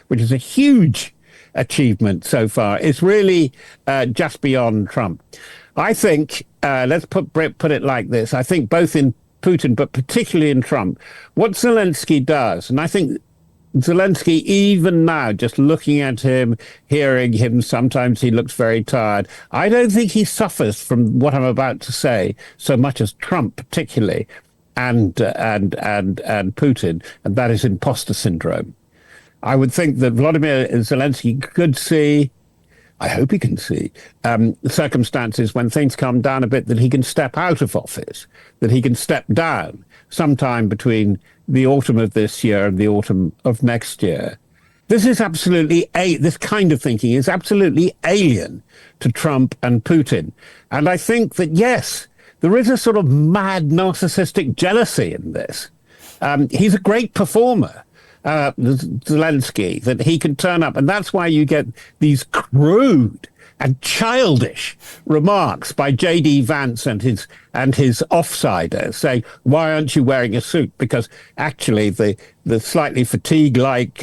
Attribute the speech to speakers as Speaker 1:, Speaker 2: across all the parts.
Speaker 1: which is a huge achievement so far. It's really just beyond Trump. I think, let's put it like this, I think both in Putin, but particularly in Trump, what Zelensky does, and I think Zelensky, even now, just looking at him, hearing him, sometimes he looks very tired. I don't think he suffers from what I'm about to say so much as Trump, particularly, and Putin, and that is imposter syndrome. I would think that Vladimir Zelensky could see, I hope he can see, circumstances when things calm down a bit, that he can step out of office, that he can step down sometime between the autumn of this year and the autumn of next year. This is absolutely, this kind of thinking is absolutely alien to Trump and Putin. And I think that, yes, there is a sort of mad narcissistic jealousy in this. He's a great performer, Zelensky, that he can turn up. And that's why you get these crude and childish remarks by J.D. Vance and his offsiders saying, why aren't you wearing a suit? Because actually the slightly fatigue-like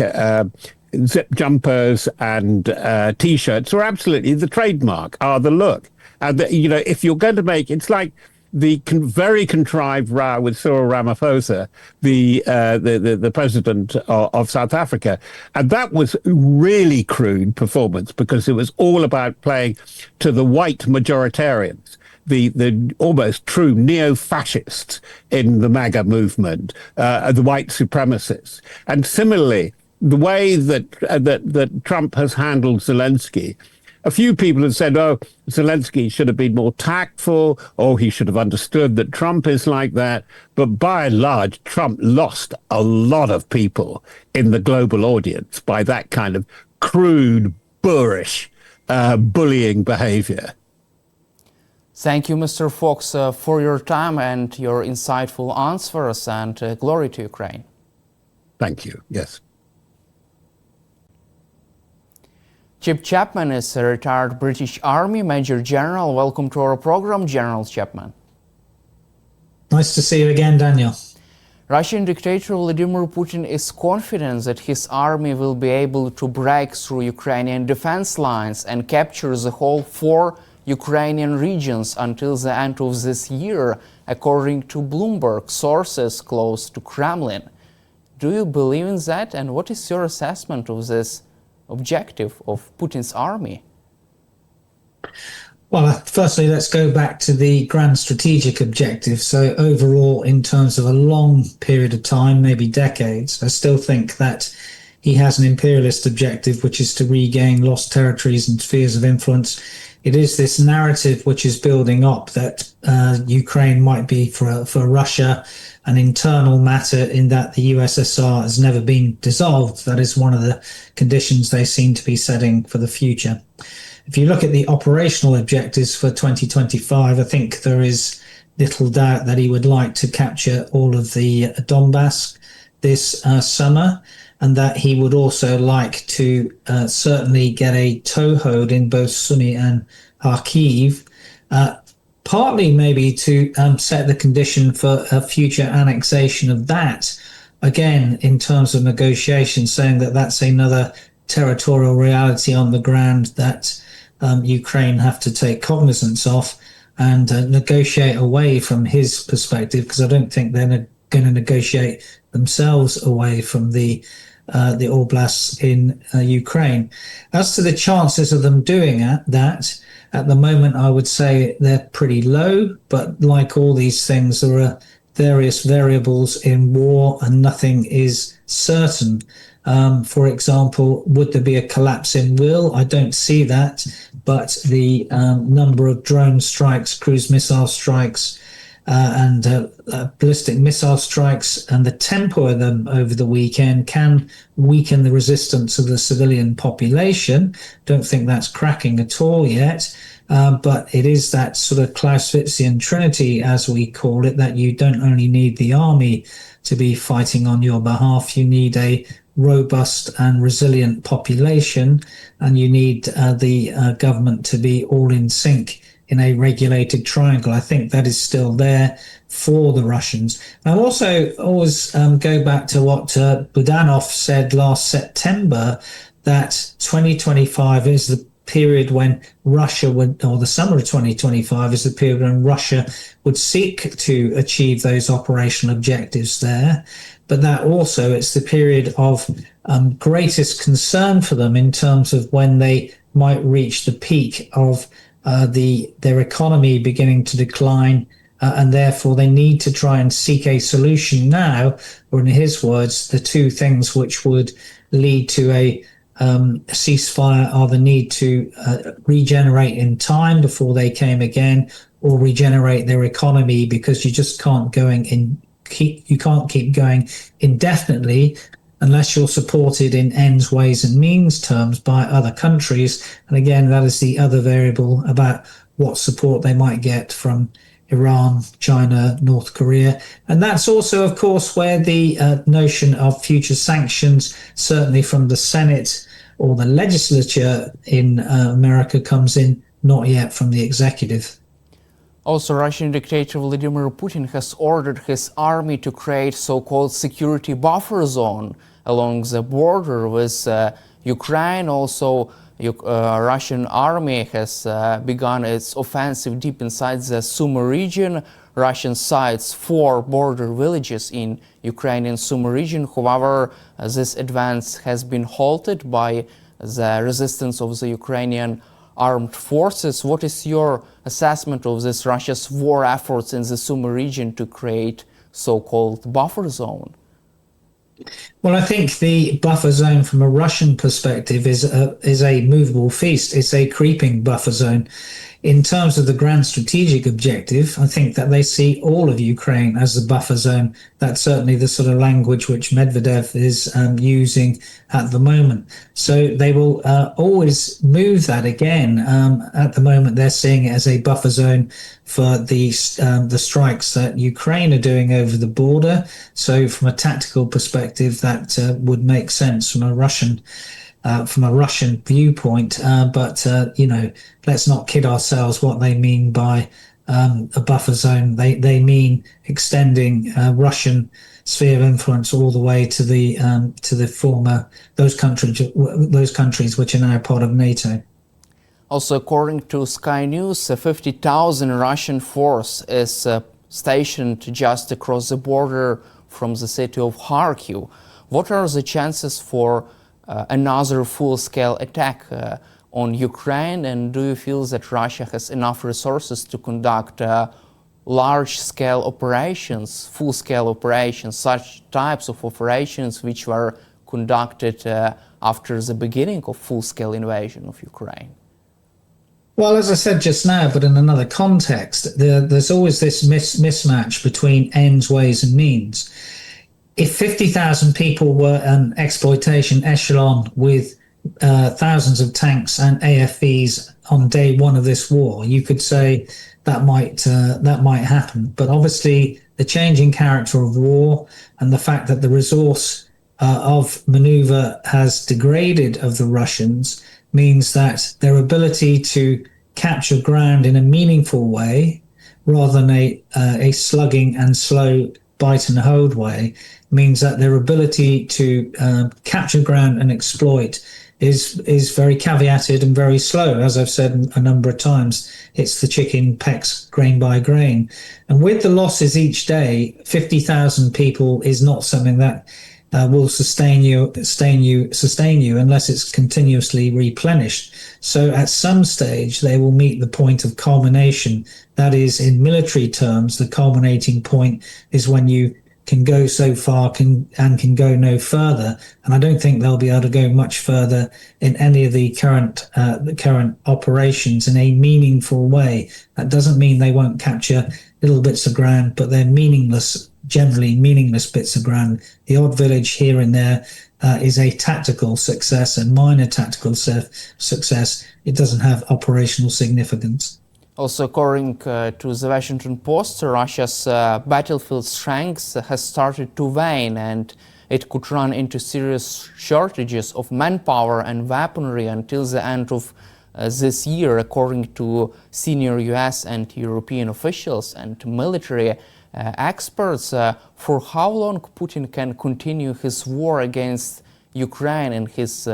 Speaker 1: zip jumpers and T-shirts are absolutely the trademark, are the look. And, if you're going to make, it's like the very contrived row with Cyril Ramaphosa, the president of South Africa. And that was really crude performance because it was all about playing to the white majoritarians, the almost true neo-fascists in the MAGA movement, the white supremacists. And similarly, the way that Trump has handled Zelensky, a few people have said, oh, Zelensky should have been more tactful, or he should have understood that Trump is like that. But by and large, Trump lost a lot of people in the global audience by that kind of crude, boorish, bullying behavior.
Speaker 2: Thank you, Mr. Fox, for your time and your insightful answers, and glory to Ukraine.
Speaker 1: Thank you. Yes.
Speaker 2: Chip Chapman is a retired British Army Major General. Welcome to our program, General Chapman.
Speaker 3: Nice to see you again, Daniel.
Speaker 2: Russian dictator Vladimir Putin is confident that his army will be able to break through Ukrainian defense lines and capture the whole 4 Ukrainian regions until the end of this year, according to Bloomberg sources close to Kremlin. Do you believe in that, and what is your assessment of this objective of Putin's army?
Speaker 3: Well, firstly, let's go back to the grand strategic objective. So overall, in terms of a long period of time, maybe decades, I still think that he has an imperialist objective, which is to regain lost territories and spheres of influence. It is this narrative which is building up that Ukraine might be for Russia an internal matter, in that the USSR has never been dissolved. That is one of the conditions they seem to be setting for the future. If you look at the operational objectives for 2025, I think there is little doubt that he would like to capture all of the Donbass this summer, and that he would also like to certainly get a toehold in both Sumy and Kharkiv, partly maybe to set the condition for a future annexation of that, again, in terms of negotiations, saying that that's another territorial reality on the ground that Ukraine have to take cognizance of and negotiate away from his perspective, because I don't think they're going to negotiate themselves away from the oblasts in Ukraine. As to the chances of them doing that, at the moment, I would say they're pretty low, but like all these things, there are various variables in war and nothing is certain. For example, would there be a collapse in will? I don't see that, but the number of drone strikes, cruise missile strikes, and ballistic missile strikes, and the tempo of them over the weekend can weaken the resistance of the civilian population. Don't think that's cracking at all yet, but it is that sort of Clausewitzian trinity, as we call it, that you don't only need the army to be fighting on your behalf, you need a robust and resilient population, and you need the government to be all in sync in a regulated triangle. I think that is still there for the Russians. I also always go back to what Budanov said last September, that 2025 is the period when Russia would, or the summer of 2025 is the period when Russia would seek to achieve those operational objectives there. But that also, it's the period of greatest concern for them in terms of when they might reach the peak of their economy beginning to decline, and therefore they need to try and seek a solution now, or in his words, the two things which would lead to a ceasefire are the need to regenerate in time before they came again, or regenerate their economy, because you just can't keep going indefinitely unless you're supported in ends, ways and means terms by other countries. And again, that is the other variable about what support they might get from Iran, China, North Korea. And that's also, of course, where the notion of future sanctions, certainly from the Senate or the legislature in America, comes in, not yet from the executive.
Speaker 2: Also, Russian dictator Vladimir Putin has ordered his army to create so-called security buffer zone along the border with Ukraine. Also, Russian army has begun its offensive deep inside the Sumy region. Russian sites 4 border villages in Ukrainian Sumy region. However, this advance has been halted by the resistance of the Ukrainian armed forces. What is your assessment of this Russia's war efforts in the Sumy region to create so-called buffer zone?
Speaker 3: Well, I think the buffer zone from a Russian perspective is a movable feast. It's a creeping buffer zone. In terms of the grand strategic objective, I think that they see all of Ukraine as the buffer zone. That's certainly the sort of language which Medvedev is using at the moment. So they will always move that again. At the moment, they're seeing it as a buffer zone for the strikes that Ukraine are doing over the border. So from a tactical perspective, that would make sense from a Russian viewpoint, but let's not kid ourselves. What they mean by a buffer zone, they mean extending Russian sphere of influence all the way to the former those countries which are now part of NATO.
Speaker 2: Also, according to Sky News, 50,000 Russian force is stationed just across the border from the city of Kharkiv. What are the chances for another full-scale attack on Ukraine, and do you feel that Russia has enough resources to conduct large-scale operations, full-scale operations, such types of operations which were conducted after the beginning of full-scale invasion of Ukraine?
Speaker 3: Well, as I said just now, but in another context, there's always this mismatch between ends, ways and means. If 50,000 people were an exploitation echelon with thousands of tanks and AFVs on day one of this war, you could say that might happen. But obviously, the changing character of war and the fact that the resource of maneuver has degraded of the Russians means that their ability to capture ground in a meaningful way, rather than a slugging and slow bite and hold way, means that their ability to capture ground and exploit is very caveated and very slow. As I've said a number of times, it's the chicken pecks grain by grain. And with the losses each day, 50,000 people is not something that will sustain you unless it's continuously replenished. So at some stage, they will meet the point of culmination. That is, in military terms, the culminating point is when you can go so far can go no further. And I don't think they'll be able to go much further in any of the current operations in a meaningful way. That doesn't mean they won't capture little bits of ground, but they're generally meaningless bits of ground. The odd village here and there is a tactical success, a minor tactical success. It doesn't have operational significance.
Speaker 2: Also, according to the Washington Post, Russia's battlefield strength has started to wane, and it could run into serious shortages of manpower and weaponry until the end of this year, according to senior US and European officials and military experts. For how long Putin can continue his war against Ukraine and his